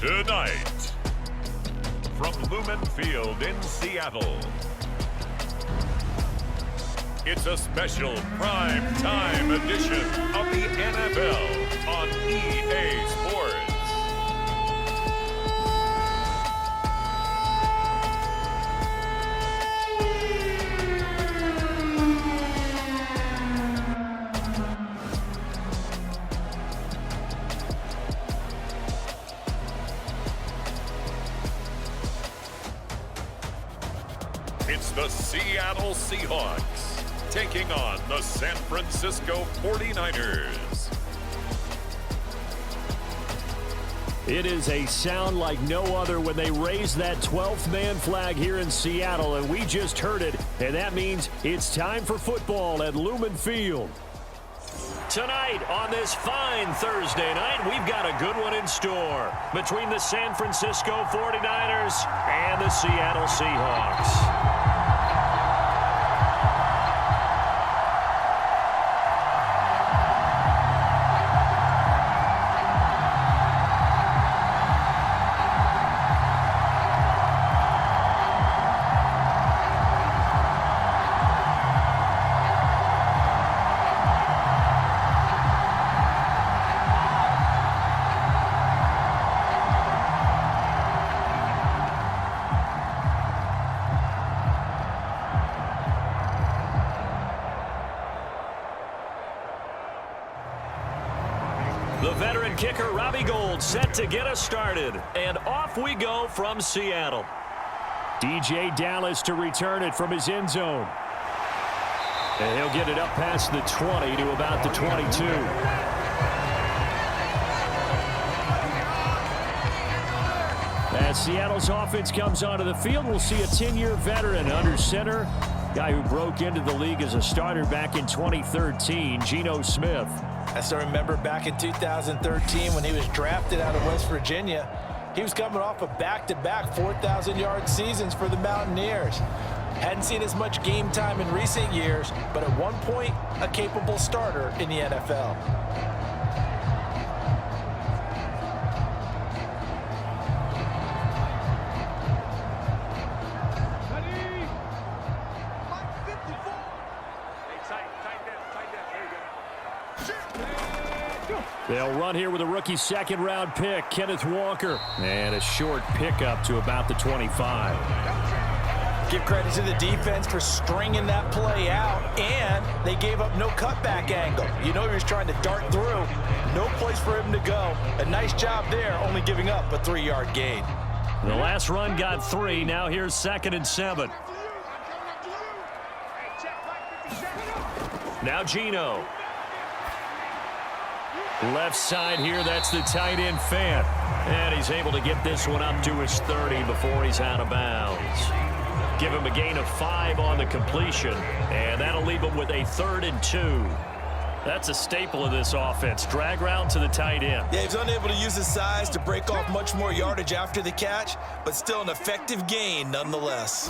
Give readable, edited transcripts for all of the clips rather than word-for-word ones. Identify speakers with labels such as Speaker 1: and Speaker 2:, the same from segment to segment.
Speaker 1: Tonight, from Lumen Field in Seattle, it's a special prime time edition of the NFL on EA Sports. It's the Seattle Seahawks taking on the San Francisco 49ers.
Speaker 2: It is a sound like no other when they raise that 12th man flag here in Seattle, and we just heard it, and that means it's time for football at Lumen Field. Tonight on this fine Thursday night, we've got a good one in store between the San Francisco 49ers and the Seattle Seahawks. The veteran kicker, Robbie Gould, set to get us started. And off we go from Seattle. DJ Dallas to return it from his end zone. And he'll get it up past the 20 to about the 22. As Seattle's offense comes onto the field, we'll see a 10-year veteran under center. Guy who broke into the league as a starter back in 2013, Geno Smith.
Speaker 3: I still remember back in 2013 when he was drafted out of West Virginia. He was coming off of back-to-back 4,000-yard seasons for the Mountaineers. Hadn't seen as much game time in recent years, but at one point, a capable starter in the NFL.
Speaker 2: They'll run here with a rookie second-round pick, Kenneth Walker. And a short pickup to about the 25.
Speaker 3: Give credit to the defense for stringing that play out, and they gave up no cutback angle. You know he was trying to dart through. No place for him to go. A nice job there, only giving up a 3-yard gain.
Speaker 2: The last run got 3. Now here's 2nd and 7. Now Geno. Left side here, that's the tight end Fant. And he's able to get this one up to his 30 before he's out of bounds. Give him a gain of 5 on the completion, and that'll leave him with a 3rd and 2. That's a staple of this offense. Drag route to the tight end.
Speaker 3: Yeah, he's unable to use his size to break off much more yardage after the catch, but still an effective gain nonetheless.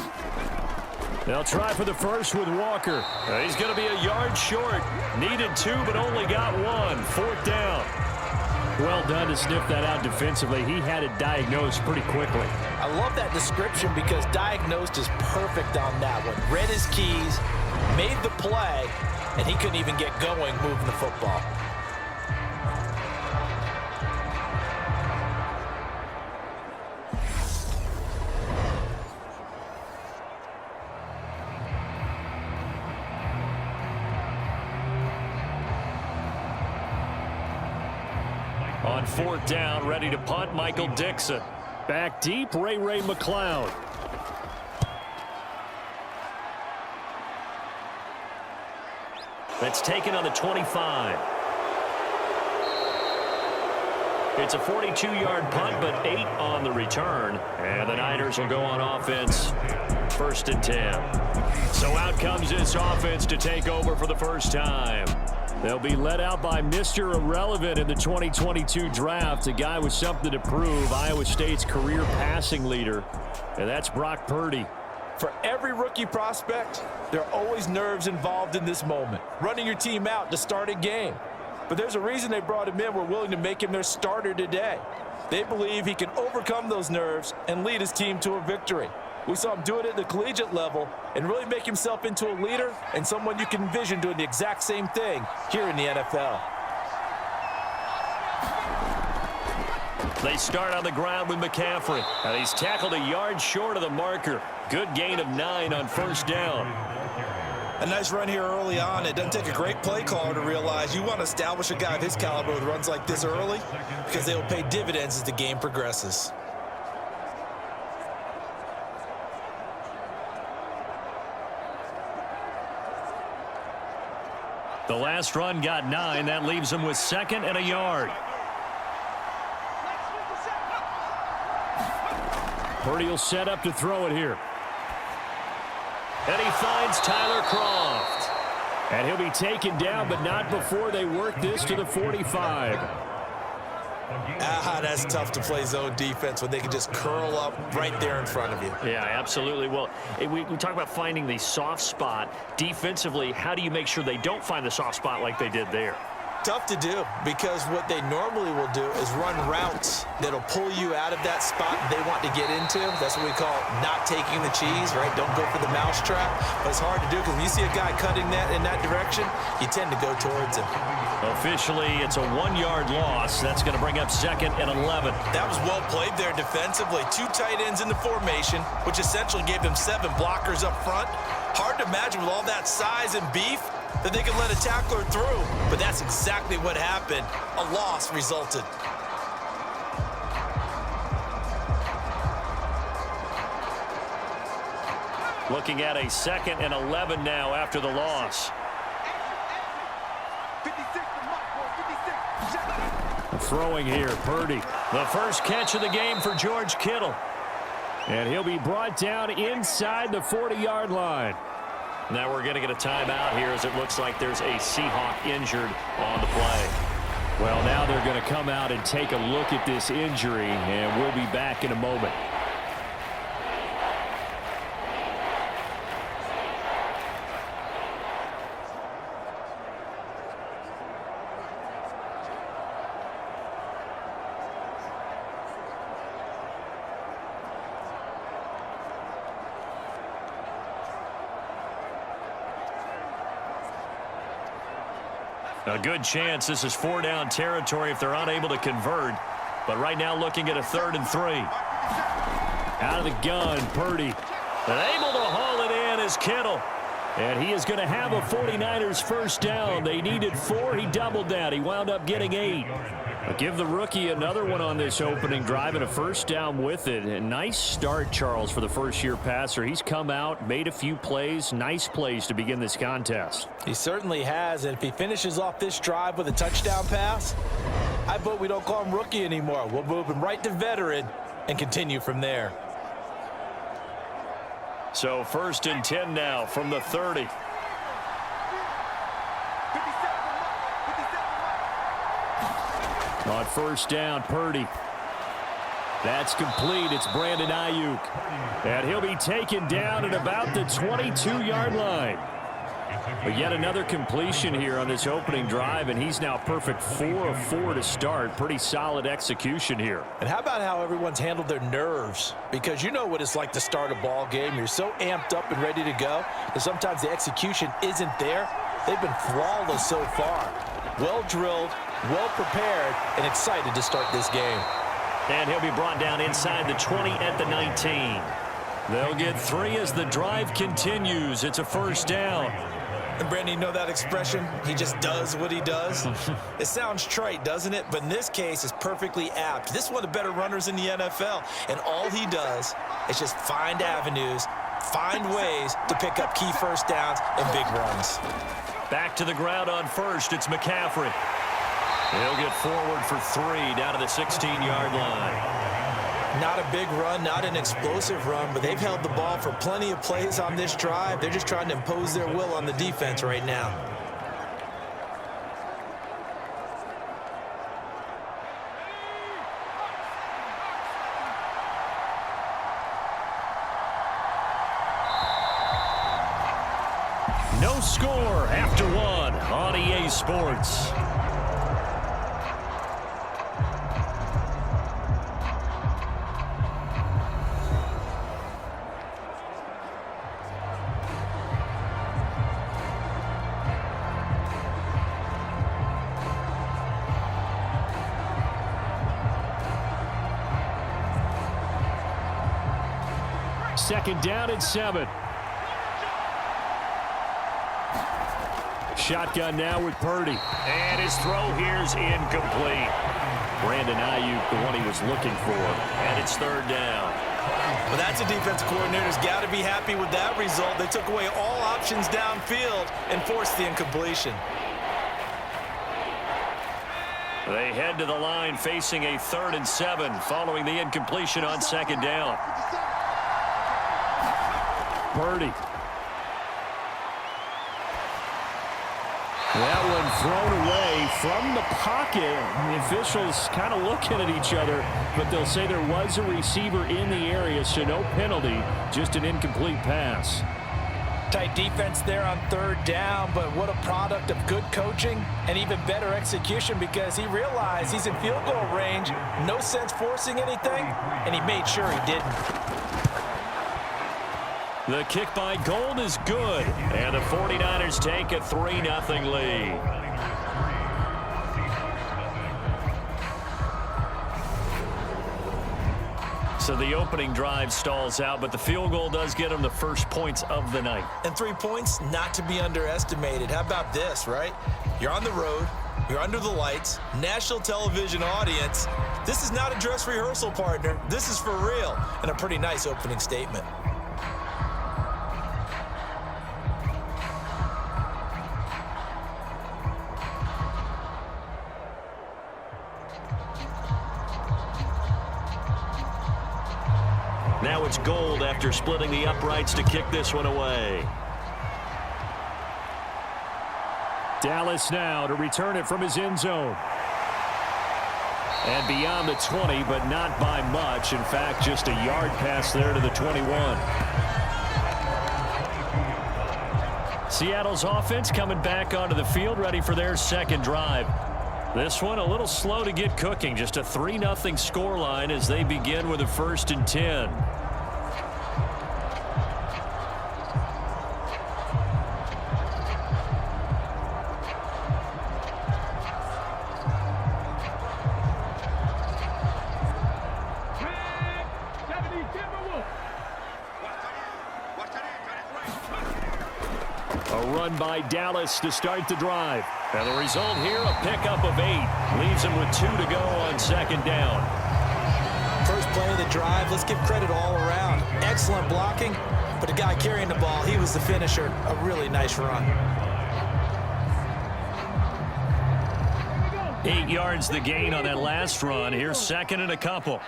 Speaker 2: They'll try for the first with Walker. He's going to be a yard short. Needed 2, but only got 1. 4th down. Well done to sniff that out defensively. He had it diagnosed pretty quickly.
Speaker 3: I love that description because diagnosed is perfect on that one. Read his keys, made the play, and he couldn't even get going moving the football.
Speaker 2: On 4th down, ready to punt, Michael Dixon. Back deep, Ray McLeod. That's taken on the 25. It's a 42-yard punt, but 8 on the return. And the Niners will go on offense, 1st and 10. So out comes this offense to take over for the first time. They'll be led out by Mr. Irrelevant in the 2022 draft, a guy with something to prove, Iowa State's career passing leader, and that's Brock Purdy.
Speaker 3: For every rookie prospect, there are always nerves involved in this moment, running your team out to start a game. But there's a reason they brought him in. We're willing to make him their starter today. They believe he can overcome those nerves and lead his team to a victory. We saw him do it at the collegiate level and really make himself into a leader and someone you can envision doing the exact same thing here in the NFL.
Speaker 2: They start on the ground with McCaffrey. And he's tackled a yard short of the marker. Good gain of 9 on first down.
Speaker 3: A nice run here early on. It doesn't take a great play caller to realize you want to establish a guy of his caliber with runs like this early because they will pay dividends as the game progresses.
Speaker 2: The last run got 9. That leaves him with 2nd and a yard. Purdy will set up to throw it here. And he finds Tyler Kroft. And he'll be taken down, but not before they work this to the 45.
Speaker 3: That's tough to play zone defense when they can just curl up right there in front of you.
Speaker 2: Yeah, absolutely. Well, we talk about finding the soft spot. Defensively, how do you make sure they don't find the soft spot like they did there?
Speaker 3: Tough to do because what they normally will do is run routes that'll pull you out of that spot they want to get into. That's what we call not taking the cheese, right? Don't go for the mousetrap. But it's hard to do because when you see a guy cutting that in that direction, you tend to go towards him.
Speaker 2: Officially, it's a 1-yard loss. That's going to bring up 2nd and 11.
Speaker 3: That was well played there defensively. 2 tight ends in the formation, which essentially gave them 7 blockers up front. Hard to imagine with all that size and beef that they could let a tackler through, but that's exactly what happened. A loss resulted.
Speaker 2: Looking at a 2nd and 11 now after the loss. Throwing here, Purdy. The first catch of the game for George Kittle. And he'll be brought down inside the 40-yard line. Now we're going to get a timeout here as it looks like there's a Seahawk injured on the play. Well, now they're going to come out and take a look at this injury, and we'll be back in a moment. A good chance this is 4-down territory if they're unable to convert. But right now looking at a 3rd and 3. Out of the gun, Purdy. And able to haul it in is Kittle. And he is going to have a 49ers first down. They needed 4. He doubled that. He wound up getting 8. But give the rookie another one on this opening drive and a first down with it. A nice start, Charles, for the first-year passer. He's come out, made a few plays, nice plays to begin this contest.
Speaker 3: He certainly has, and if he finishes off this drive with a touchdown pass, I vote we don't call him rookie anymore. We'll move him right to veteran and continue from there.
Speaker 2: So 1st and 10 now from the 30. On first down, Purdy. That's complete. It's Brandon Ayuk. And he'll be taken down at about the 22-yard line. But yet another completion here on this opening drive, and he's now perfect 4 of 4 to start. Pretty solid execution here.
Speaker 3: And how about how everyone's handled their nerves? Because you know what it's like to start a ball game. You're so amped up and ready to go that sometimes the execution isn't there. They've been flawless so far. Well drilled, well prepared, and excited to start this game.
Speaker 2: And he'll be brought down inside the 20 at the 19. They'll get 3 as the drive continues. It's a first down.
Speaker 3: And Brandon, you know that expression? He just does what he does. It sounds trite, doesn't it? But in this case, it's perfectly apt. This is one of the better runners in the NFL. And all he does is just find avenues, find ways to pick up key first downs and big runs.
Speaker 2: Back to the ground on first. It's McCaffrey. He'll get forward for 3 down to the 16-yard line.
Speaker 3: Not a big run, not an explosive run, but they've held the ball for plenty of plays on this drive. They're just trying to impose their will on the defense right now.
Speaker 2: No score after 1 on EA Sports. second down and 7. Shotgun now with Purdy. And his throw here's incomplete. Brandon Ayuk, the one he was looking for. And it's third down.
Speaker 3: Well, that's a defense coordinator's got to be happy with that result. They took away all options downfield and forced the incompletion.
Speaker 2: They head to the line facing a 3rd and 7 following the incompletion on second down. Purdy. That one thrown away from the pocket. The officials kind of looking at each other, but they'll say there was a receiver in the area, so no penalty, just an incomplete pass.
Speaker 3: Tight defense there on 3rd down, but what a product of good coaching and even better execution, because he realized he's in field goal range, no sense forcing anything, and he made sure he didn't.
Speaker 2: The kick by Gold is good, and the 49ers take a 3-0 lead. So the opening drive stalls out, but the field goal does get them the first points of the night.
Speaker 3: And 3 points, not to be underestimated. How about this, right? You're on the road, you're under the lights, national television audience. This is not a dress rehearsal, partner. This is for real, and a pretty nice opening statement.
Speaker 2: Now it's Gold after splitting the uprights to kick this one away. Dallas now to return it from his end zone. And beyond the 20, but not by much. In fact, just a yard pass there to the 21. Seattle's offense coming back onto the field, ready for their second drive. This one a little slow to get cooking. Just a 3-0 scoreline as they begin with a 1st and 10. A run by Dallas to start the drive. And the result here, a pickup of 8. Leaves him with 2 to go on second down.
Speaker 3: First play of the drive, let's give credit all around. Excellent blocking, but the guy carrying the ball, he was the finisher. A really nice run.
Speaker 2: 8 yards the gain on that last run. Here's 2nd and a couple.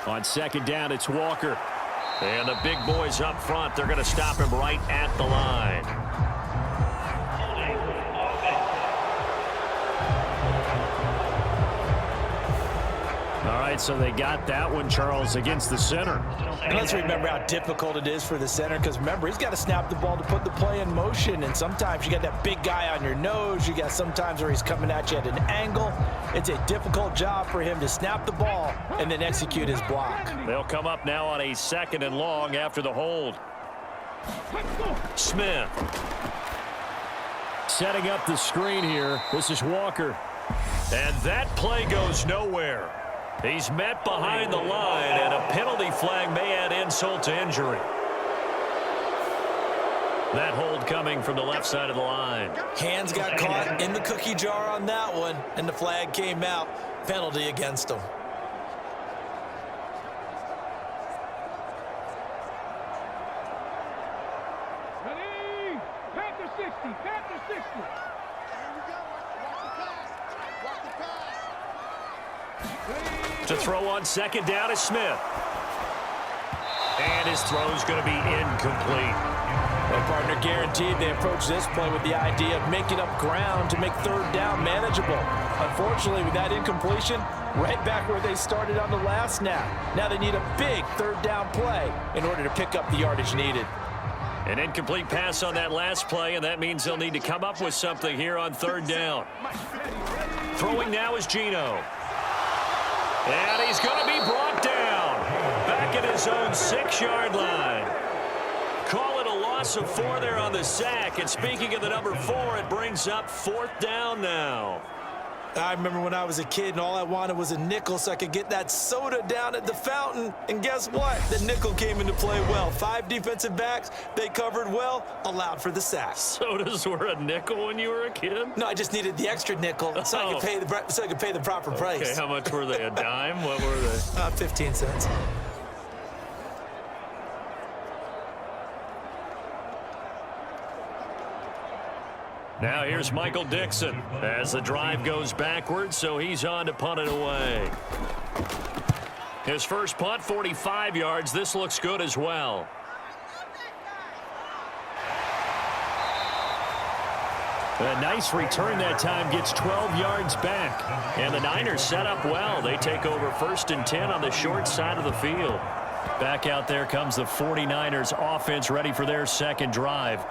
Speaker 2: On second down, it's Walker. And the big boys up front, they're going to stop him right at the line. All right, so they got that one, Charles, against the center.
Speaker 3: And let's remember how difficult it is for the center, because remember, he's got to snap the ball to put the play in motion, and sometimes you got that big guy on your nose. You got sometimes where he's coming at you at an angle. It's a difficult job for him to snap the ball and then execute his block.
Speaker 2: They'll come up now on a 2nd and long after the hold. Smith. Setting up the screen here. This is Walker. And that play goes nowhere. He's met behind the line, and a penalty flag may add insult to injury. That hold coming from the left side of the line.
Speaker 3: Hands got caught in the cookie jar on that one, and the flag came out. Penalty against him.
Speaker 4: Ready? Panther 60, Panther 60. Here we go. Watch the pass.
Speaker 2: To throw on second down is Smith. And his throw's going to be incomplete.
Speaker 3: Well, partner, guaranteed they approach this play with the idea of making up ground to make 3rd down manageable. Unfortunately, with that incompletion, right back where they started on the last snap. Now they need a big 3rd down play in order to pick up the yardage needed.
Speaker 2: An incomplete pass on that last play, and that means they'll need to come up with something here on 3rd down. Throwing now is Geno. And he's going to be brought down. Back at his own 6-yard line. Call it a loss of 4 there on the sack. And speaking of the number 4, it brings up 4th down now.
Speaker 3: I remember when I was a kid and all I wanted was a nickel so I could get that soda down at the fountain. And guess what? The nickel came into play well. 5 defensive backs, they covered well, allowed for the sack.
Speaker 2: Sodas were a nickel when you were a kid?
Speaker 3: No, I just needed the extra nickel so I could pay the proper price.
Speaker 2: Okay, how much were they? A dime? What were they?
Speaker 3: 15 cents.
Speaker 2: Now here's Michael Dixon as the drive goes backwards, so he's on to punt it away. His first punt, 45 yards. This looks good as well. A nice return that time, gets 12 yards back. And the Niners set up well. They take over 1st and 10 on the short side of the field. Back out there comes the 49ers offense, ready for their second drive.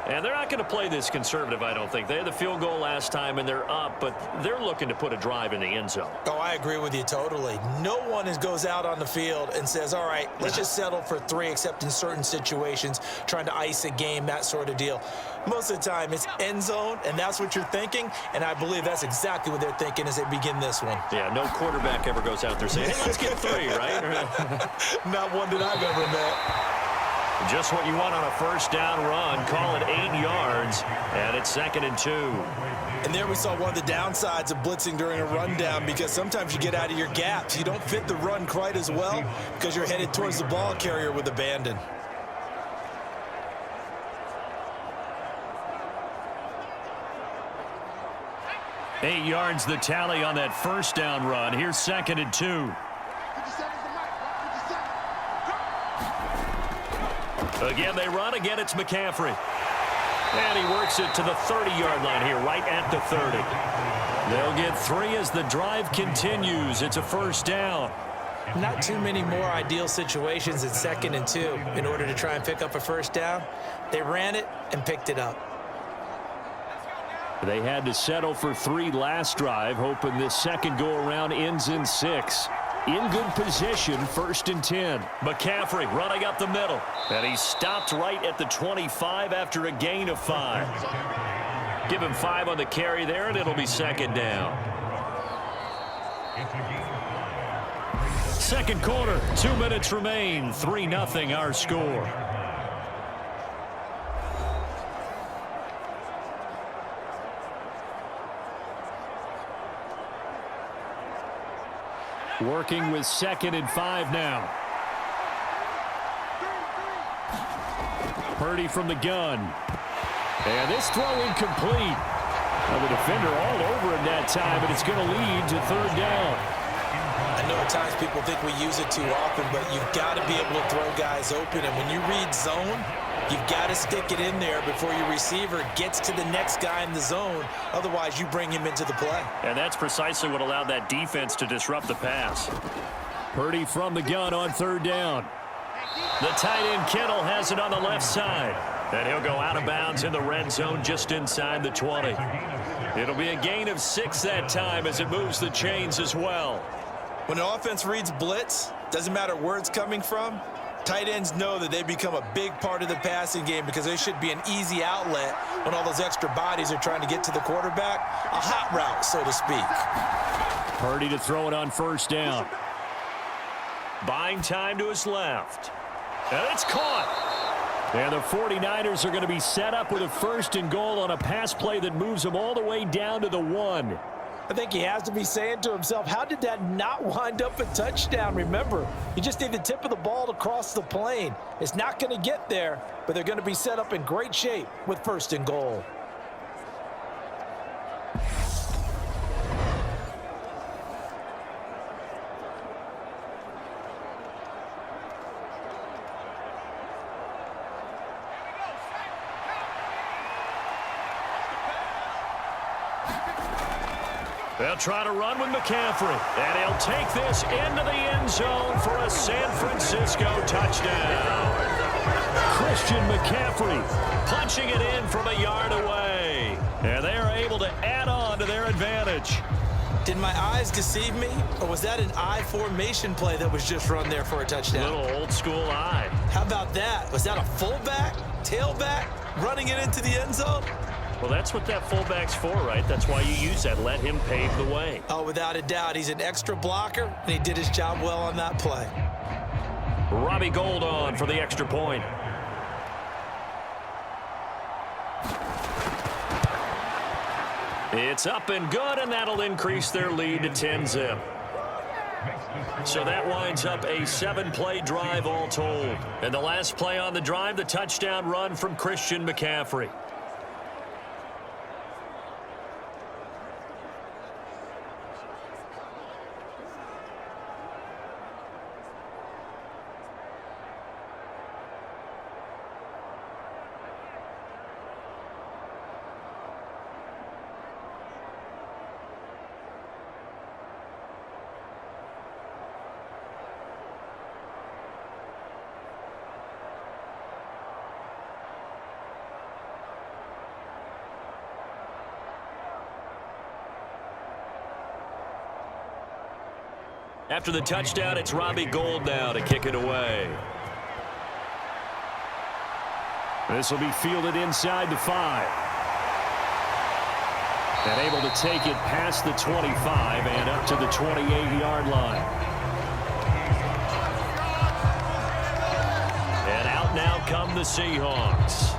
Speaker 2: And they're not going to play this conservative, I don't think. They had the field goal last time, and they're up, but they're looking to put a drive in the end zone.
Speaker 3: Oh, I agree with you totally. No one goes out on the field and says, all right, let's just settle for 3, except in certain situations, trying to ice a game, that sort of deal. Most of the time, it's end zone, and that's what you're thinking, and I believe that's exactly what they're thinking as they begin this one.
Speaker 2: Yeah, no quarterback ever goes out there saying, hey, let's get 3, right?
Speaker 3: Not one that I've ever met.
Speaker 2: Just what you want on a first down run. Call it 8 yards, and it's 2nd and 2.
Speaker 3: And there we saw one of the downsides of blitzing during a rundown, because sometimes you get out of your gaps. You don't fit the run quite as well because you're headed towards the ball carrier with abandon.
Speaker 2: Eight yards the tally on that first down run. Here's 2nd and 2. Again, they run. Again, it's McCaffrey. And he works it to the 30-yard line here, right at the 30. They'll get 3 as the drive continues. It's a first down.
Speaker 3: Not too many more ideal situations in 2nd and 2 in order to try and pick up a first down. They ran it and picked it up.
Speaker 2: They had to settle for 3 last drive, hoping this second go-around ends in 6. In good position, 1st and 10. McCaffrey running up the middle. And he stopped right at the 25 after a gain of 5. Give him 5 on the carry there, and it'll be 2nd down. Second quarter, 2 minutes remain. 3-0 our score. Working with 2nd and 5 now. Purdy from the gun. And this throw incomplete. Well, the defender all over him that time, but it's going to lead to 3rd down.
Speaker 3: I know at times people think we use it too often, but you've got to be able to throw guys open. And when you read zone, you've got to stick it in there before your receiver gets to the next guy in the zone. Otherwise, you bring him into the play.
Speaker 2: And that's precisely what allowed that defense to disrupt the pass. Purdy from the gun on 3rd down. The tight end Kittle has it on the left side. And he'll go out of bounds in the red zone just inside the 20. It'll be a gain of 6 that time as it moves the chains as well.
Speaker 3: When an offense reads blitz, doesn't matter where it's coming from, tight ends know that they become a big part of the passing game because they should be an easy outlet when all those extra bodies are trying to get to the quarterback. A hot route, so to speak.
Speaker 2: Purdy to throw it on 1st down. Buying time to his left. And it's caught. And the 49ers are going to be set up with a 1st and goal on a pass play that moves them all the way down to the 1.
Speaker 3: I think he has to be saying to himself, how did that not wind up a touchdown? Remember, you just need the tip of the ball to cross the plane. It's not going to get there, but they're going to be set up in great shape with 1st and goal.
Speaker 2: They'll try to run with McCaffrey, and he'll take this into the end zone for a San Francisco touchdown. Christian McCaffrey punching it in from a yard away, and they are able to add on to their advantage.
Speaker 3: Did my eyes deceive me, or was that an I formation play that was just run there for a touchdown?
Speaker 2: Little old school eye.
Speaker 3: How about that? Was that a fullback, tailback, running it into the end zone?
Speaker 2: Well, that's what that fullback's for, right? That's why you use that. Let him pave the way.
Speaker 3: Oh, without a doubt. He's an extra blocker, and he did his job well on that play.
Speaker 2: Robbie Gould on for the extra point. It's up and good, and that'll increase their lead to 10-zip. So that winds up a 7-play drive all told. And the last play on the drive, the touchdown run from Christian McCaffrey. After the touchdown, it's Robbie Gould now to kick it away. This will be fielded inside the 5. And able to take it past the 25 and up to the 28-yard line. And out now come the Seahawks.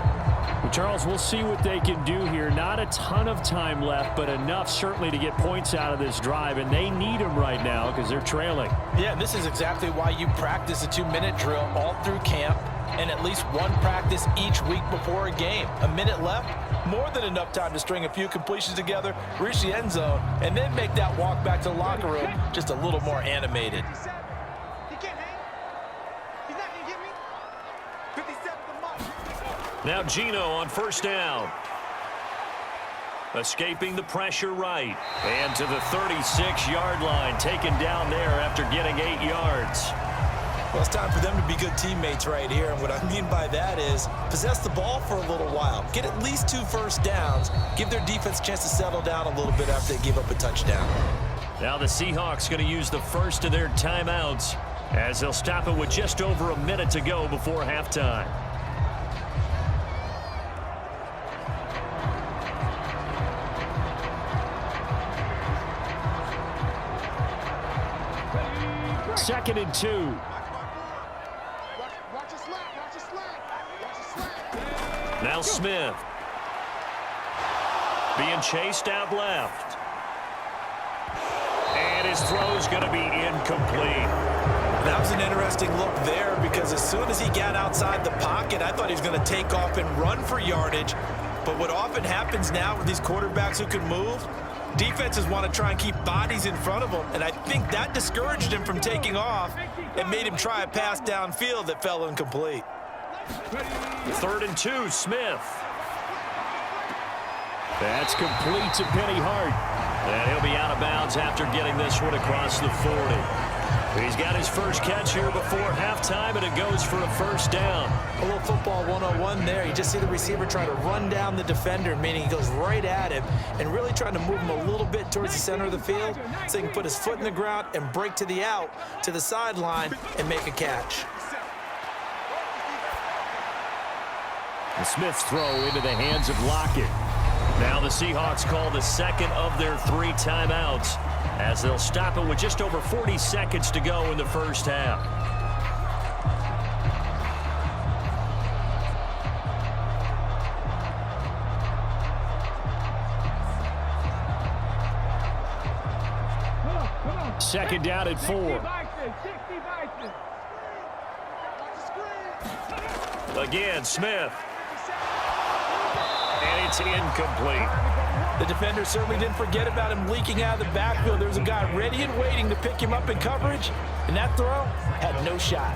Speaker 5: Well, Charles, we'll see what they can do here. Not a ton of time left, but enough certainly to get points out of this drive, and they need them right now because they're trailing.
Speaker 3: Yeah, this is exactly why you practice a 2-minute drill all through camp and at least one practice each week before a game. A minute left, more than enough time to string a few completions together, reach the end zone, and then make that walk back to the locker room just a little more animated.
Speaker 4: He can't hang. He's not going to get me. 57 the mark.
Speaker 2: Now Gino on first down. Escaping the pressure right. And to the 36-yard line. Taken down there after getting 8 yards.
Speaker 3: Well, it's time for them to be good teammates right here. And what I mean by that is possess the ball for a little while. Get at least 2 first downs. Give their defense a chance to settle down a little bit after they give up a touchdown.
Speaker 2: Now the Seahawks going to use the first of their timeouts as they'll stop it with just over a minute to go before halftime.
Speaker 5: Second and 2.
Speaker 4: Watch your slack. Watch your slack. Watch your slack.
Speaker 2: Now Smith. Being chased out left. And his throw's going to be incomplete.
Speaker 3: That was an interesting look there because as soon as he got outside the pocket, I thought he was going to take off and run for yardage. But what often happens now with these quarterbacks who can move, defenses want to try and keep bodies in front of them, and I think that discouraged him from taking off and made him try a pass downfield that fell incomplete.
Speaker 2: Third and 2, Smith.
Speaker 5: That's complete to Penny Hart.
Speaker 2: And he'll be out of bounds after getting this one across the 40. He's got his first catch here before halftime, and it goes for a first down.
Speaker 3: A little football 101 there. You just see the receiver trying to run down the defender, meaning he goes right at him and really trying to move him a little bit towards the center of the field so he can put his foot in the ground and break to the out, to the sideline, and make a catch.
Speaker 2: And Smith's throw into the hands of Lockett. Now the Seahawks call the second of their 3 timeouts as they'll stop it with just over 40 seconds to go in the first half.
Speaker 5: Second down at 4.
Speaker 2: Again, Smith. And it's incomplete.
Speaker 3: The defender certainly didn't forget about him leaking out of the backfield. There was a guy ready and waiting to pick him up in coverage, and that throw had no shot.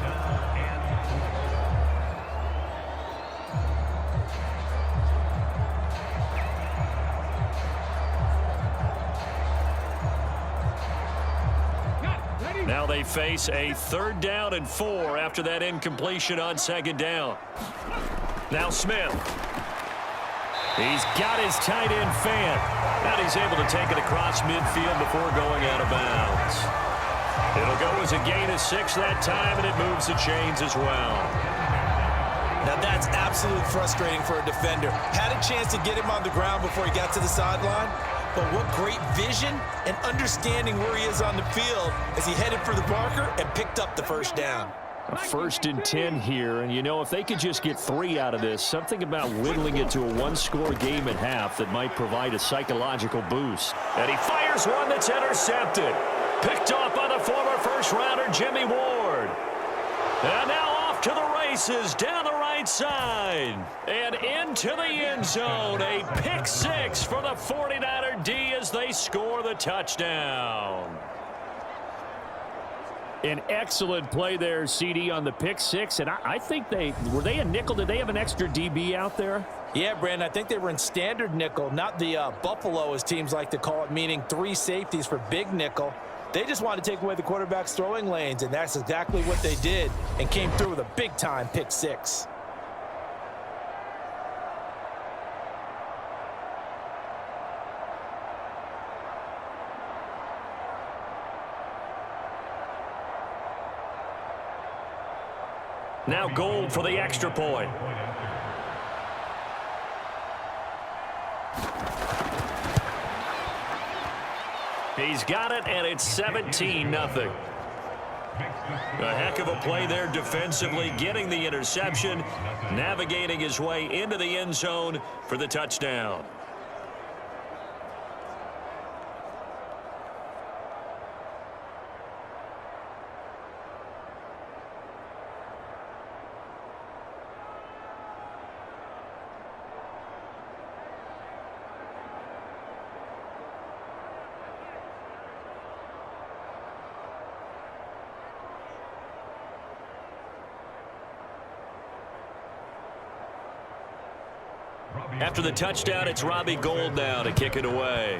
Speaker 2: Now they face a 3rd down and 4 after that incompletion on 2nd down. Now Smith. He's got his tight end fan. And he's able to take it across midfield before going out of bounds. It'll go as a gain of 6 that time, and it moves the chains as well.
Speaker 3: Now that's absolutely frustrating for a defender. Had a chance to get him on the ground before he got to the sideline, but what great vision and understanding where he is on the field as he headed for the marker and picked up the first down.
Speaker 5: A 1st and 10 here, and you know, if they could just get 3 out of this, something about whittling it to a one-score game at half that might provide a psychological boost. And he fires one that's intercepted. Picked off by the former first-rounder Jimmy Ward. And now off to the races down the right side. And into the end zone. A pick 6 for the 49er D as they score the touchdown. An excellent play there, CD, on the pick 6. And I think were they a nickel? Did they have an extra DB out there?
Speaker 3: Yeah, Brandon, I think they were in standard nickel, not the Buffalo, as teams like to call it, meaning 3 safeties for big nickel. They just wanted to take away the quarterback's throwing lanes, and that's exactly what they did and came through with a big-time pick 6.
Speaker 5: Now Gold for the extra point. He's got it, and it's 17-0. A heck of a play there defensively, getting the interception, navigating his way into the end zone for the touchdown. After the touchdown, it's Robbie Gould now to kick it away.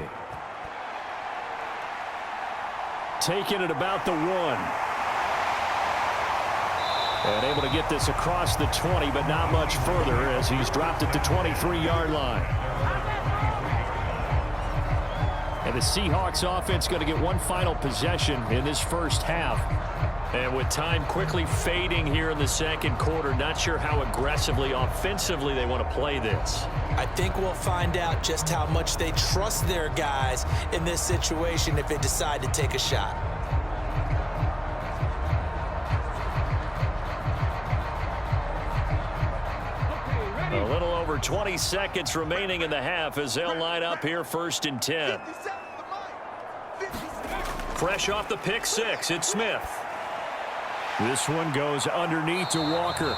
Speaker 5: Taking it about the 1. And able to get this across the 20, but not much further as he's dropped at the 23-yard line. And the Seahawks offense going to get one final possession in this first half. And with time quickly fading here in the second quarter, not sure how aggressively, offensively they want to play this.
Speaker 3: I think we'll find out just how much they trust their guys in this situation if they decide to take a shot.
Speaker 5: A little over 20 seconds remaining in the half as they'll line up here 1st and 10. Fresh off the pick 6, it's Smith. This one goes underneath to Walker,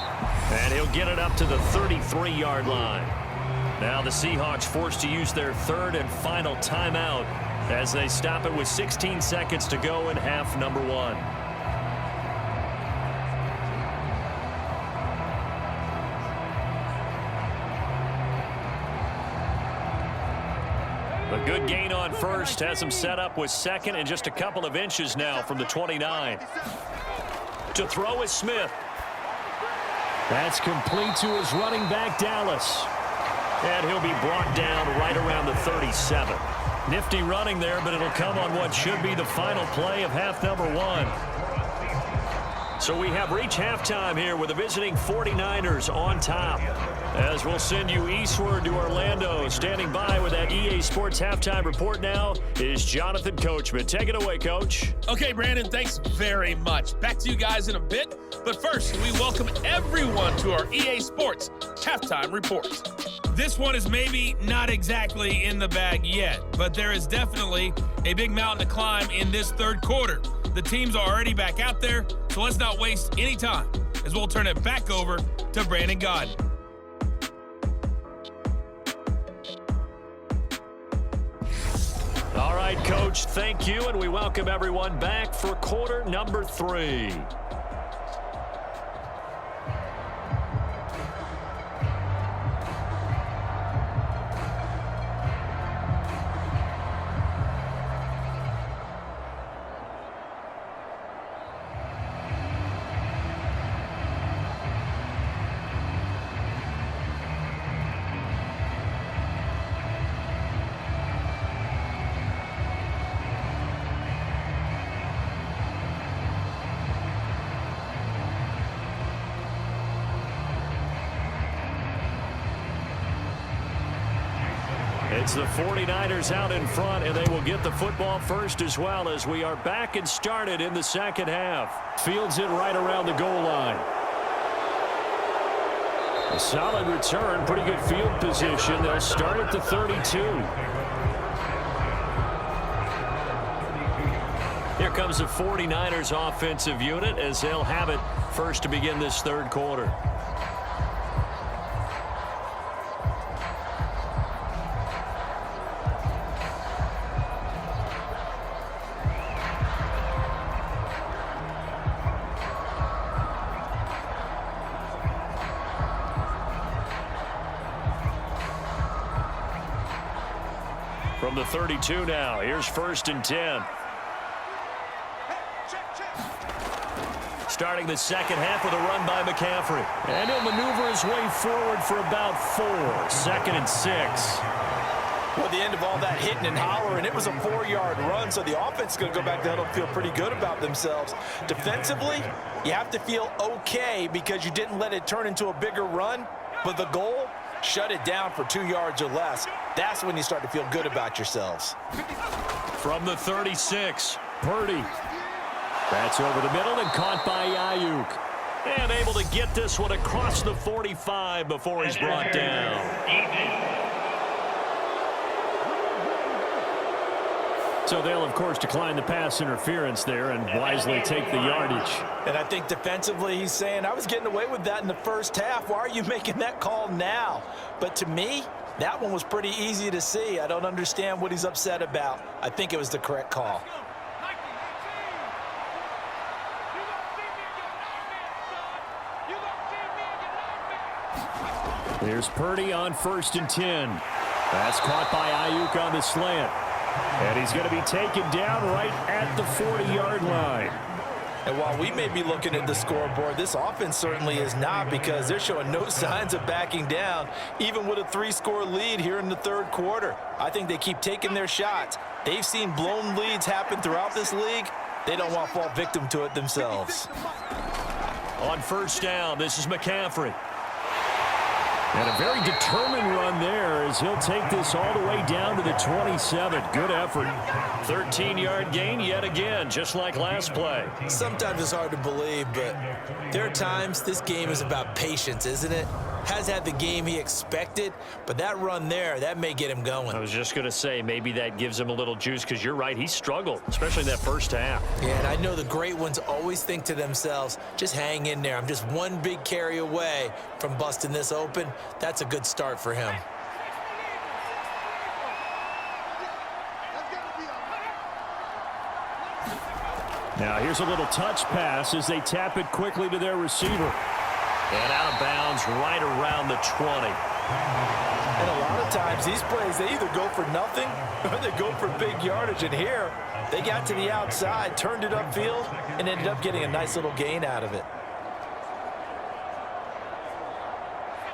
Speaker 5: and he'll get it up to the 33-yard line. Now the Seahawks forced to use their 3rd and final timeout as they stop it with 16 seconds to go in half number 1. A good gain on first has him set up with 2nd and just a couple of inches now from the 29. To throw is Smith. That's complete to his running back, Dallas. And he'll be brought down right around the 37. Nifty running there, but it'll come on what should be the final play of half number 1. So we have reached halftime here with the visiting 49ers on top. As we'll send you eastward to Orlando. Standing by with that EA Sports halftime report now is Jonathan Coachman. Take it away, Coach.
Speaker 6: Okay, Brandon, thanks very much. Back to you guys in a bit. But first, we welcome everyone to our EA Sports halftime report. This one is maybe not exactly in the bag yet, but there is definitely a big mountain to climb in this 3rd quarter. The teams are already back out there, so let's not waste any time as we'll turn it back over to Brandon Godden.
Speaker 5: All right, Coach, thank you, and we welcome everyone back for quarter number 3.
Speaker 2: It's the 49ers out in front, and they will get the football first as well as we are back and started in the second half. Fields it right around the goal line. A solid return, pretty good field position. They'll start at the 32. Here comes the 49ers offensive unit as they'll have it first to begin this third quarter. From the 32 now, here's 1st and 10. Starting the second half with a run by McCaffrey. And he'll maneuver his way forward for about 4. 2nd and 6.
Speaker 3: Well, the end of all that hitting and hollering, it was a 4-yard run, so the offense is going to go back there and feel pretty good about themselves. Defensively, you have to feel okay because you didn't let it turn into a bigger run, but the goal, shut it down for 2 yards or less. That's when you start to feel good about yourselves.
Speaker 2: From the 36, Purdy. That's over the middle and caught by Ayuk. And able to get this one across the 45 before he's brought down. So they'll, of course, decline the pass interference there and wisely take the yardage.
Speaker 3: And I think defensively he's saying, I was getting away with that in the first half. Why are you making that call now? But to me, that one was pretty easy to see. I don't understand what he's upset about. I think it was the correct call.
Speaker 2: Here's Purdy on 1st and 10. That's caught by Ayuk on the slant. And he's going to be taken down right at the 40-yard line.
Speaker 3: And while we may be looking at the scoreboard, this offense certainly is not, because they're showing no signs of backing down, even with a 3-score lead here in the third quarter. I think they keep taking their shots. They've seen blown leads happen throughout this league. They don't want to fall victim to it themselves.
Speaker 2: On 1st down, this is McCaffrey. And a very determined run there as he'll take this all the way down to the 27. Good effort. 13-yard gain yet again, just like last play.
Speaker 3: Sometimes it's hard to believe, but there are times this game is about patience, isn't it? Has had the game he expected, but that run there, that may get him going.
Speaker 2: I was just going to say, maybe that gives him a little juice, because you're right, he struggled, especially in that first half.
Speaker 3: Yeah, and I know the great ones always think to themselves, just hang in there. I'm just one big carry away from busting this open. That's a good start for him.
Speaker 2: Now here's a little touch pass as they tap it quickly to their receiver. And out of bounds right around the 20.
Speaker 3: And a lot of times these plays, they either go for nothing or they go for big yardage. And here, they got to the outside, turned it upfield, and ended up getting a nice little gain out of it.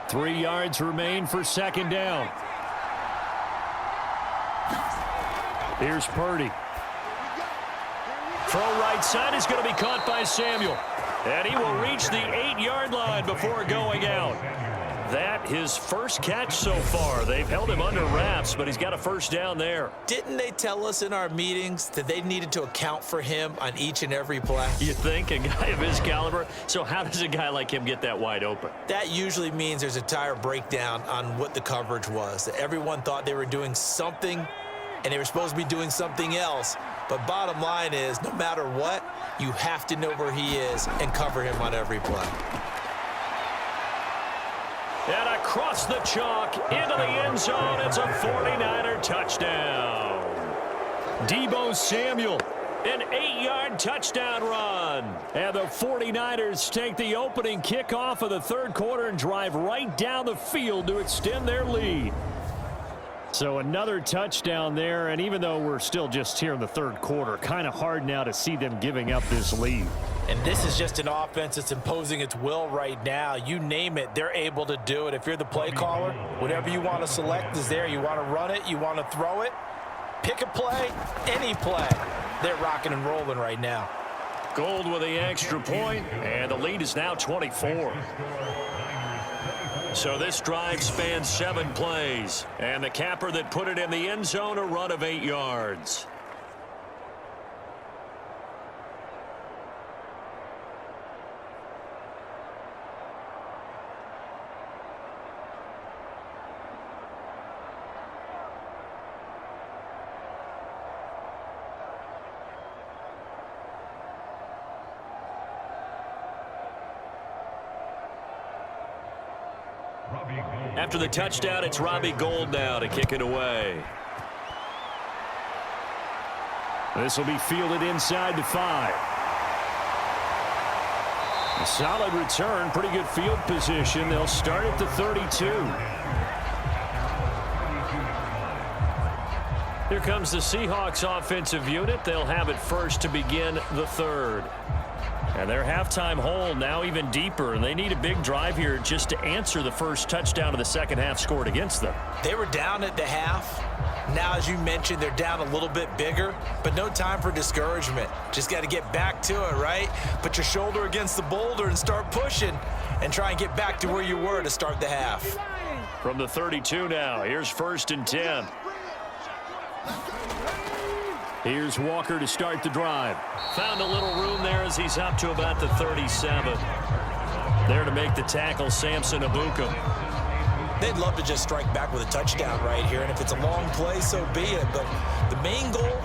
Speaker 2: 3 yards remain for 2nd down. Here's Purdy. Throw right side is going to be caught by Samuel. And he will reach the 8-yard line before going out. That his first catch so far. They've held him under wraps, but he's got a 1st down there.
Speaker 3: Didn't they tell us in our meetings that they needed to account for him on each and every play?
Speaker 2: You think, a guy of his caliber? So how does a guy like him get that wide open?
Speaker 3: That usually means there's a tire breakdown on what the coverage was. That everyone thought they were doing something, and they were supposed to be doing something else. But bottom line is, no matter what, you have to know where he is and cover him on every play.
Speaker 2: And across the chalk, into the end zone, it's a 49er touchdown. Deebo Samuel, an 8-yard touchdown run. And the 49ers take the opening kickoff of the third quarter and drive right down the field to extend their lead. So another touchdown there, and even though we're still just here in the third quarter, kind of hard now to see them giving up this lead.
Speaker 3: And this is just an offense that's imposing its will right now. You name it, they're able to do it. If you're the play caller, whatever you want to select is there. You want to run it, you want to throw it, pick a play, any play. They're rocking and rolling right now.
Speaker 2: Gold with the extra point, and the lead is now 24.
Speaker 5: So this drive spans 7 plays. And the capper that put it in the end zone, a run of 8 yards. After the touchdown, it's Robbie Gould now to kick it away.
Speaker 2: This will be fielded inside the 5. A solid return, pretty good field position. They'll start at the 32.
Speaker 5: Here comes the Seahawks offensive unit. They'll have it first to begin the 3rd. And their halftime hole now even deeper, and they need a big drive here just to answer the first touchdown of the second half scored against them.
Speaker 3: They were down at the half. Now, as you mentioned, they're down a little bit bigger, but no time for discouragement. Just got to get back to it, right? Put your shoulder against the boulder and start pushing and try and get back to where you were to start the half.
Speaker 5: From the 32 now, here's 1st and 10.
Speaker 2: Here's Walker to start the drive.
Speaker 5: Found a little room there as he's up to about the 37. There to make the tackle, Samson Abukum.
Speaker 3: They'd love to just strike back with a touchdown right here, and if it's a long play, so be it. But the main goal,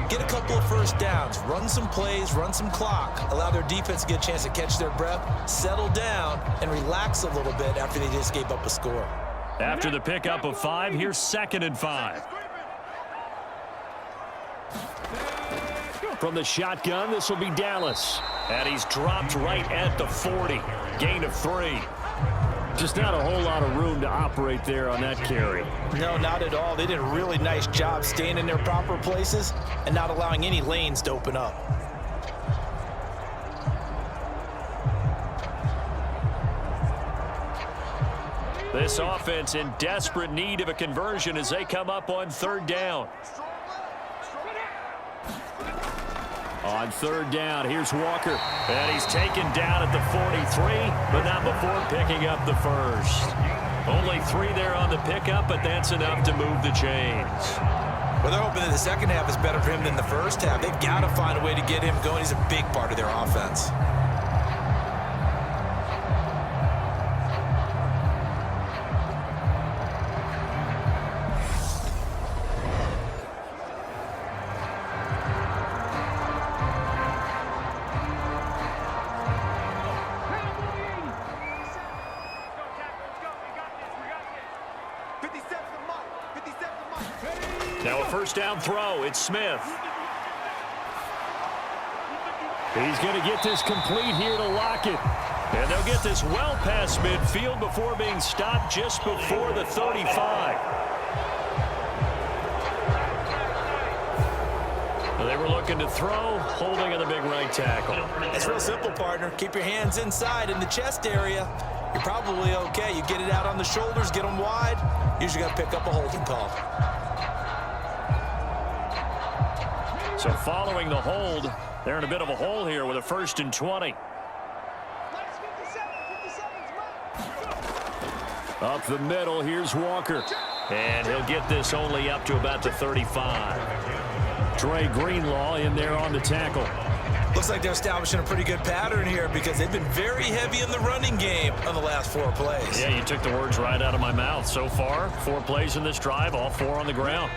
Speaker 3: get a couple of first downs, run some plays, run some clock, allow their defense to get a chance to catch their breath, settle down, and relax a little bit after they just gave up a score.
Speaker 5: After the pickup of 5, here's 2nd and 5.
Speaker 2: From the shotgun, this will be Dallas.
Speaker 5: And he's dropped right at the 40. Gain of 3.
Speaker 2: Just not a whole lot of room to operate there on that carry.
Speaker 3: No, not at all. They did a really nice job staying in their proper places and not allowing any lanes to open up.
Speaker 5: This offense in desperate need of a conversion as they come up on 3rd down.
Speaker 2: On 3rd down, here's Walker.
Speaker 5: And he's taken down at the 43, but not before picking up the first. Only 3 there on the pickup, but that's enough to move the chains.
Speaker 3: Well, they're hoping that the second half is better for him than the first half. They've got to find a way to get him going. He's a big part of their offense.
Speaker 5: Now a 1st down throw. It's Smith.
Speaker 2: He's going to get this complete here to Lockett.
Speaker 5: And they'll get this well past midfield before being stopped just before the 35. They were looking to throw, holding on the big right tackle.
Speaker 3: It's real simple, partner. Keep your hands inside in the chest area. You're probably okay. You get it out on the shoulders, get them wide. Usually got to pick up a holding call.
Speaker 5: So following the hold, they're in a bit of a hole here with a 1st and 20.
Speaker 2: Up the middle, here's Walker.
Speaker 5: And he'll get this only up to about the 35.
Speaker 2: Trey Greenlaw in there on the tackle.
Speaker 3: Looks like they're establishing a pretty good pattern here because they've been very heavy in the running game on the last 4 plays.
Speaker 5: Yeah, you took the words right out of my mouth. So far, 4 plays in this drive, all 4 on the ground.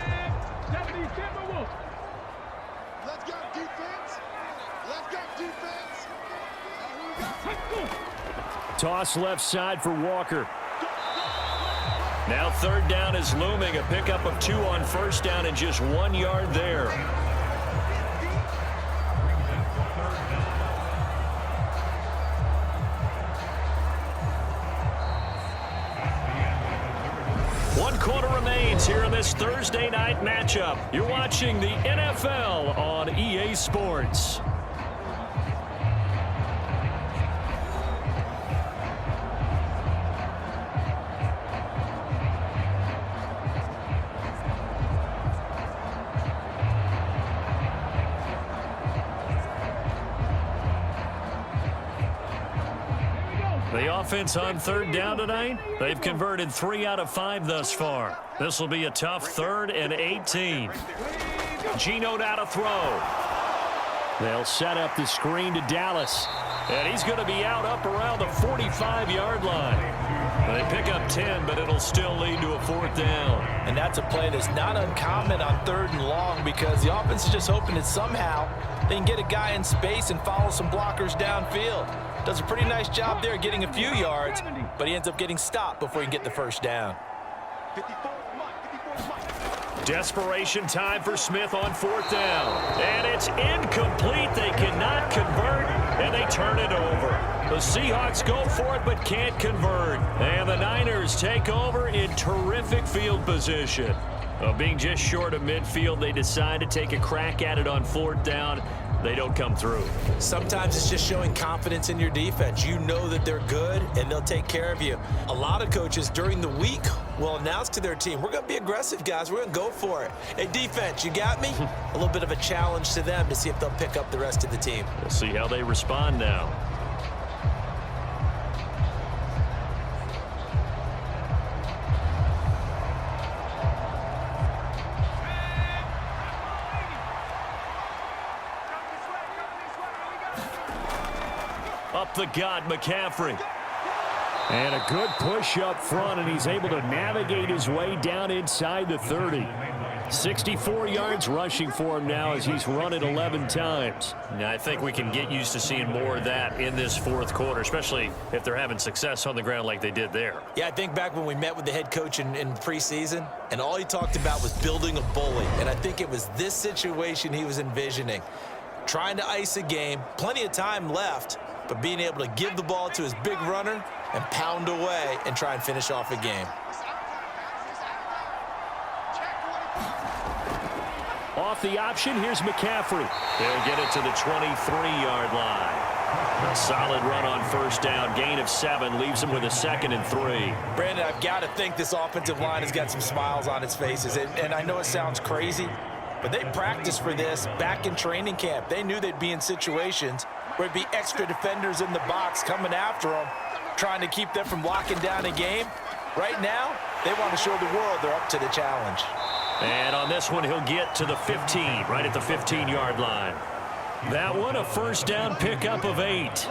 Speaker 2: Toss left side for Walker.
Speaker 5: Now 3rd down is looming. A pickup of 2 on 1st down and just 1 yard there. One quarter remains here in this Thursday night matchup. You're watching the NFL on EA Sports. The offense on third down tonight? They've converted 3 out of 5 thus far. This will be a tough 3rd and 18. Geno now to throw.
Speaker 2: They'll set up the screen to Dallas.
Speaker 5: And he's going to be out up around the 45-yard line. They pick up 10, but it'll still lead to a 4th down.
Speaker 3: And that's a play that's not uncommon on 3rd and long because the offense is just hoping that somehow they can get a guy in space and follow some blockers downfield. Does a pretty nice job there getting a few yards, but he ends up getting stopped before he can get the 1st down.
Speaker 5: Desperation time for Smith on 4th down. And it's incomplete. They cannot convert, and they turn it over. The Seahawks go for it but can't convert. And the Niners take over in terrific field position. Being just short of midfield, they decide to take a crack at it on 4th down. They don't come through.
Speaker 3: Sometimes it's just showing confidence in your defense. You know that they're good, and they'll take care of you. A lot of coaches during the week will announce to their team, we're going to be aggressive, guys. We're going to go for it. Hey, defense, you got me? A little bit of a challenge to them to see if they'll pick up the rest of the team.
Speaker 5: We'll see how they respond now. Up the gut, McCaffrey.
Speaker 2: And a good push up front, and he's able to navigate his way down inside the 30. 64 yards rushing for him now as he's run it 11 times.
Speaker 5: Now, I think we can get used to seeing more of that in this 4th quarter, especially if they're having success on the ground like they did there.
Speaker 3: Yeah, I think back when we met with the head coach in preseason, and all he talked about was building a bully. And I think it was this situation he was envisioning. Trying to ice a game, plenty of time left, but being able to give the ball to his big runner and pound away and try and finish off a game.
Speaker 2: Off the option, here's McCaffrey.
Speaker 5: They'll get it to the 23-yard line. A solid run on 1st down, gain of 7, leaves them with a 2nd and 3.
Speaker 3: Brandon, I've got to think this offensive line has got some smiles on its faces. And I know it sounds crazy, but they practiced for this back in training camp. They knew they'd be in situations where it'd be extra defenders in the box coming after them, trying to keep them from locking down a game. Right now, they want to show the world they're up to the challenge.
Speaker 5: And on this one, he'll get to the 15, right at the 15-yard line. That one, a 1st down pickup of 8.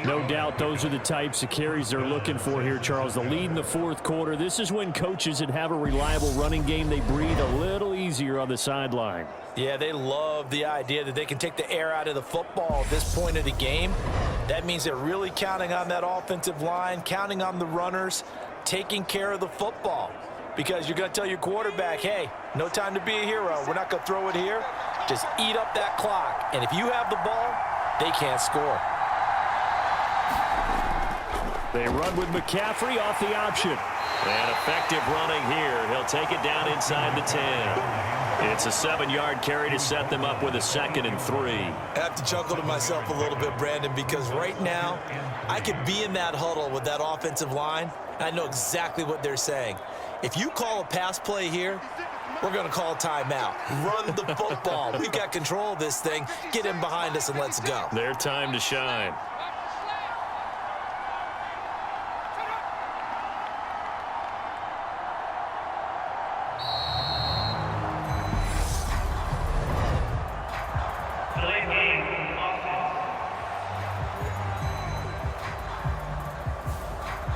Speaker 2: No doubt those are the types of carries they're looking for here, Charles. The lead in the 4th quarter. This is when coaches that have a reliable running game, they breathe a little easier on the sideline.
Speaker 3: Yeah, they love the idea that they can take the air out of the football at this point of the game. That means they're really counting on that offensive line, counting on the runners, taking care of the football. Because you're going to tell your quarterback, hey, no time to be a hero. We're not going to throw it here. Just eat up that clock. And if you have the ball, they can't score.
Speaker 2: They run with McCaffrey off the option.
Speaker 5: And effective running here. He'll take it down inside the 10. It's a 7-yard carry to set them up with a 2nd and 3.
Speaker 3: I have to chuckle to myself a little bit, Brandon, because right now I could be in that huddle with that offensive line, and I know exactly what they're saying. If you call a pass play here, we're going to call a timeout. Run the football. We've got control of this thing. Get in behind us and let's go.
Speaker 5: Their time to shine.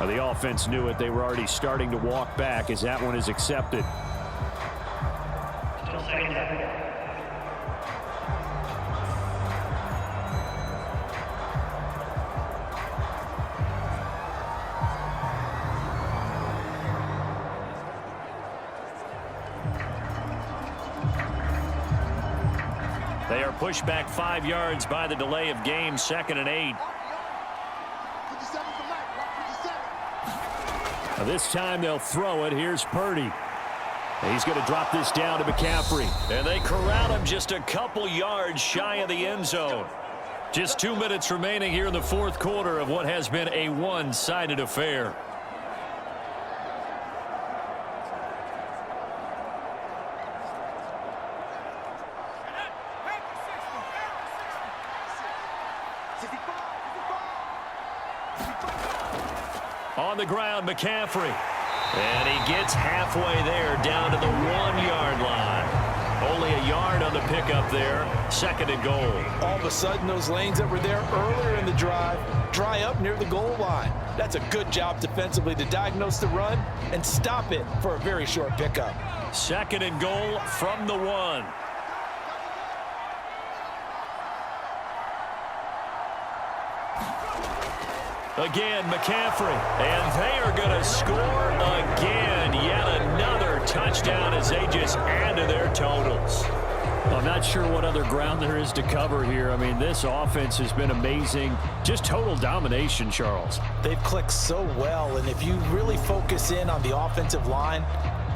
Speaker 2: The offense knew it. They were already starting to walk back as that one is accepted.
Speaker 5: They are pushed back 5 yards by the delay of game, 2nd and 8.
Speaker 2: This time they'll throw it. Here's Purdy. He's going to drop this down to McCaffrey.
Speaker 5: And they corral him just a couple yards shy of the end zone. Just 2 minutes remaining here in the 4th quarter of what has been a one-sided affair. On the ground, McCaffrey. And he gets halfway there, down to the 1-yard line. Only a yard on the pickup there. 2nd and goal.
Speaker 3: All of a sudden, those lanes that were there earlier in the drive dry up near the goal line. That's a good job defensively to diagnose the run and stop it for a very short pickup.
Speaker 5: 2nd and goal from the 1. Again, McCaffrey. And they are going to score again. Yet another touchdown as they just add to their totals.
Speaker 2: I'm not sure what other ground there is to cover here. I mean, this offense has been amazing. Just total domination, Charles.
Speaker 3: They've clicked so well, and if you really focus in on the offensive line,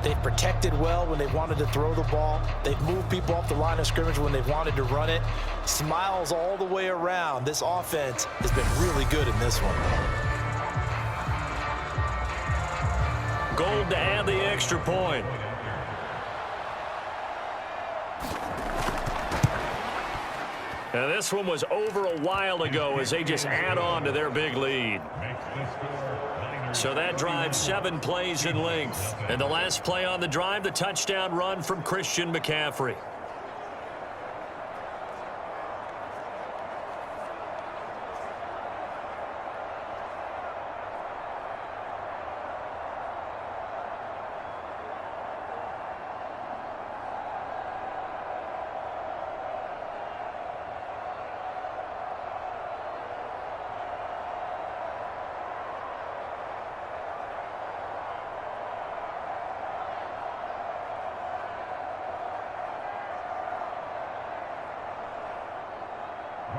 Speaker 3: they've protected well when they wanted to throw the ball. They've moved people off the line of scrimmage when they've wanted to run it. Smiles all the way around. This offense has been really good in this one.
Speaker 5: Gold to add the extra point. Now this one was over a while ago as they just add on to their big lead. So that drives 7 plays in length. And the last play on the drive, the touchdown run from Christian McCaffrey.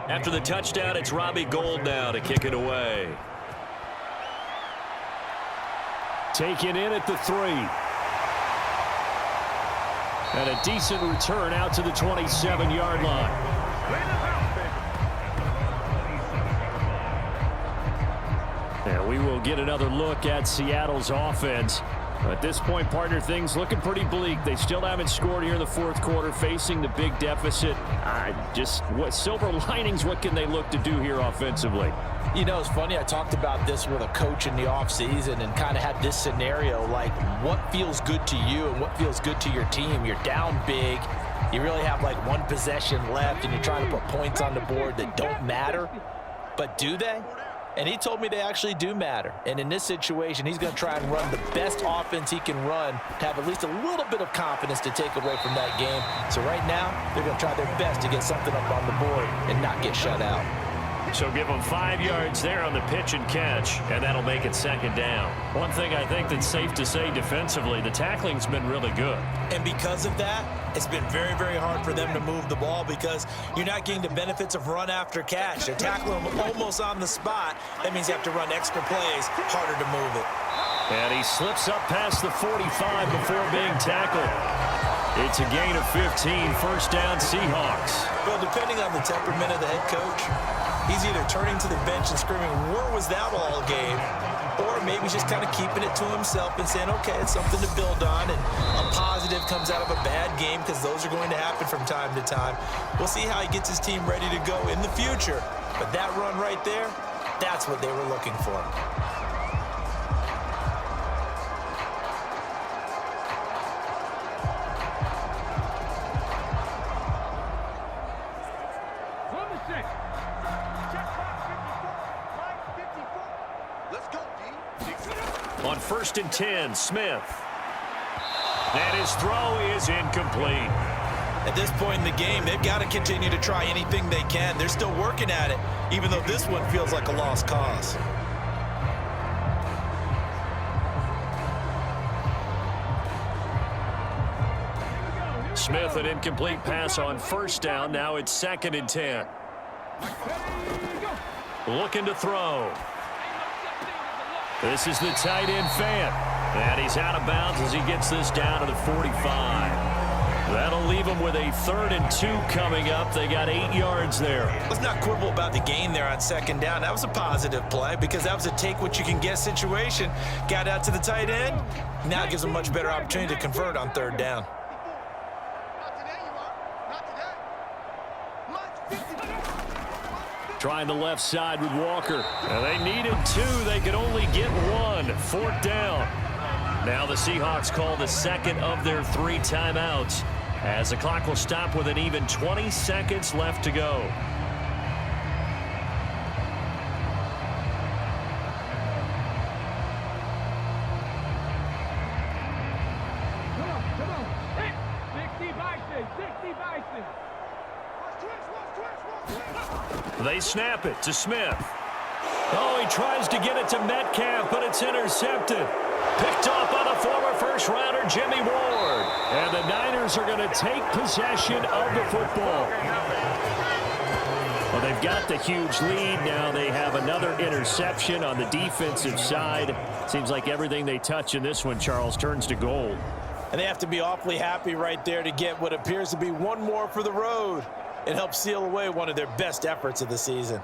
Speaker 5: After the touchdown, it's Robbie Gould now to kick it away.
Speaker 2: Taken in at the 3. And a decent return out to the 27-yard line. And we will get another look at Seattle's offense. At this point, partner, things looking pretty bleak. They still haven't scored here in the 4th quarter, facing the big deficit. Just what silver linings, what can they look to do here offensively?
Speaker 3: You know, it's funny, I talked about this with a coach in the offseason and kind of had this scenario, like what feels good to you and what feels good to your team. You're down big. You really have like 1 possession left, and you're trying to put points on the board that don't matter. But do they? And he told me they actually do matter. And in this situation, he's going to try and run the best offense he can run to have at least a little bit of confidence to take away from that game. So right now, they're going to try their best to get something up on the board and not get shut out.
Speaker 5: So give them 5 yards there on the pitch and catch, and that'll make it 2nd down. One thing I think that's safe to say defensively, the tackling's been really good.
Speaker 3: And because of that, it's been very, very hard for them to move the ball because you're not getting the benefits of run after catch. They're tackling them almost on the spot. That means you have to run extra plays, harder to move it.
Speaker 5: And he slips up past the 45 before being tackled. It's a gain of 15, 1st down Seahawks.
Speaker 3: Well, depending on the temperament of the head coach, he's either turning to the bench and screaming, where was that all game? Or maybe he's just kind of keeping it to himself and saying, okay, it's something to build on, and a positive comes out of a bad game because those are going to happen from time to time. We'll see how he gets his team ready to go in the future. But that run right there, that's what they were looking for.
Speaker 5: On 1st and 10, Smith. And his throw is incomplete.
Speaker 3: At this point in the game, they've got to continue to try anything they can. They're still working at it, even though this one feels like a lost cause.
Speaker 5: Smith, an incomplete pass on 1st down. Now it's 2nd and 10. Looking to throw. This is the tight end Fant. And he's out of bounds as he gets this down to the 45. That'll leave him with a 3rd and 2 coming up. They got 8 yards there.
Speaker 3: Let's not quibble about the gain there on 2nd down. That was a positive play because that was a take-what-you-can-get situation. Got out to the tight end. Now it gives them a much better opportunity to convert on 3rd down.
Speaker 2: Trying the left side with Walker. And they needed 2. They could only get 1. 4th down. Now the Seahawks call the second of their 3 timeouts, as the clock will stop with an even 20 seconds left to go. They snap it to Smith. Oh, he tries to get it to Metcalf, but it's intercepted. Picked off by the former first-rounder Jimmy Ward. And the Niners are going to take possession of the football. Well, they've got the huge lead. Now they have another interception on the defensive side. Seems like everything they touch in this one, Charles, turns to gold.
Speaker 3: And they have to be awfully happy right there to get what appears to be one more for the road. It helps seal away one of their best efforts of the season.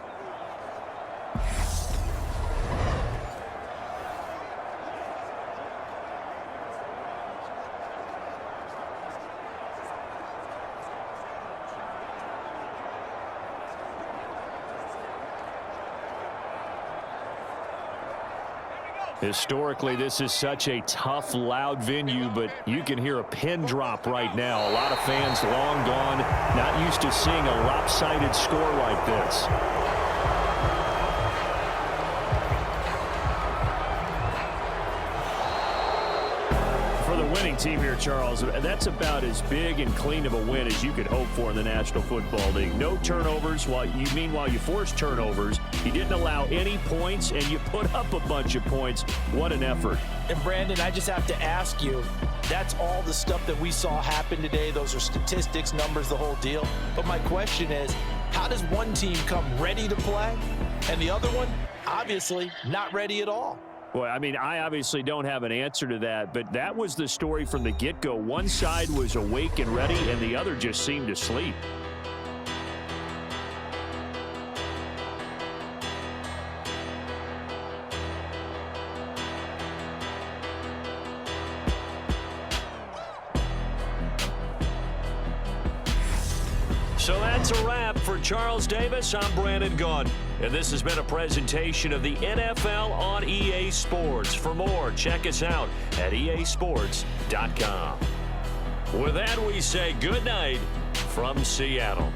Speaker 2: Historically, this is such a tough, loud venue, but you can hear a pin drop right now. A lot of fans long gone, not used to seeing a lopsided score like this. For the winning team here, Charles, that's about as big and clean of a win as you could hope for in the National Football League. No turnovers. Meanwhile, you forced turnovers. You didn't allow any points, and you put up a bunch of points. What an effort.
Speaker 3: And, Brandon, I just have to ask you, that's all the stuff that we saw happen today. Those are statistics, numbers, the whole deal. But my question is, how does one team come ready to play, and the other one, obviously, not ready at all?
Speaker 2: Well, I mean, I obviously don't have an answer to that, but that was the story from the get-go. One side was awake and ready, and the other just seemed to sleep. So that's a wrap. For Charles Davis, I'm Brandon Gaudin, and this has been a presentation of the NFL on EA Sports. For more, check us out at easports.com. With that, we say good night from Seattle.